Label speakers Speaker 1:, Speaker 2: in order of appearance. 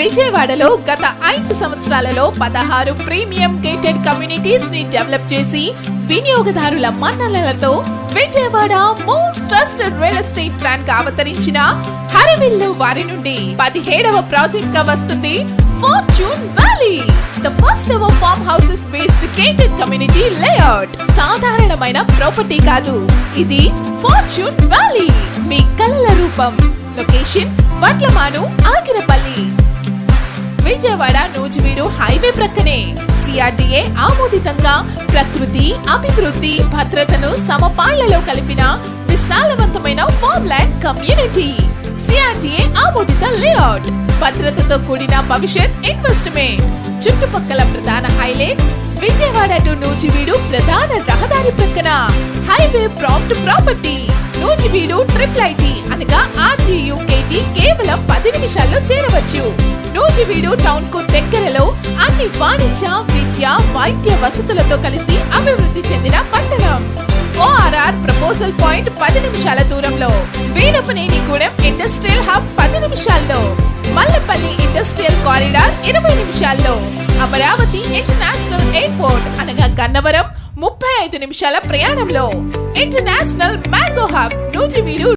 Speaker 1: విజయవాడలో గత 5 సంవత్సరాలలో 16 ప్రీమియం గేటెడ్ కమ్యూనిటీస్ ని డెవలప్ చేసి వినియోగదారుల మన్ననలతో Vijayawada most trusted real estate plan గా అవతరించిన హరివిల్లు వారి నుండి 17వ ప్రాజెక్ట్ గా వస్తుంది Fortune Valley. The first ever farmhouses based gated community layout. సాధారణమైన ప్రాపర్టీ కాదు, ఇది ఫార్చ్యూన్ వ్యాలీ. మీ కలల రూపం. లొకేషన్ వడ్లమాను, ఆగిరపల్లి, విజయవాడ నూజివీడు హైవే ప్రక్కనే. సిఆర్డీఏ ఆమోదితంగా ప్రకృతి, అభివృద్ధి, భద్రతను సమపాళ్లలో కలిపిన విశాలవంతమైన ఫార్మ్ ల్యాండ్ కమ్యూనిటీ. సిఆర్డీఏ ఆమోదిత లేఅవుట్, భద్రతతో కూడిన భవిష్యత్ ఇన్వెస్ట్మెంట్. చుట్టుపక్కల ప్రధాన హైలైట్స్ విజయవాడ టు నూజివీడు ప్రధాన రహదారి ప్రక్కన highway prompt property. Nuzvid IIIT అనగా RGUKT కేవలం 10 నిమిషాల్లో చేరవచ్చు. నూజివీడు టౌన్ కు దగ్గరలో అన్ని వాణిజ్య, విద్య, వైద్య వసతులతో కలిసి అభివృద్ధి చెందిన పట్టణం. ORR ప్రపోజల్ పాయింట్ 10 నిమిషాల దూరంలో. వీరపనేనిగూడెం ఇండస్ట్రియల్ హబ్ 10 నిమిషాల్లో. మల్లపల్లి ఇండస్ట్రియల్ కారిడార్ 20 నిమిషాల్లో. అమరావతి ఇంటర్నేషనల్ ఎయిర్పోర్ట్ అనగా గన్నవరం 35 నిమిషాల ప్రయాణంలో. International mango hub Nuzvid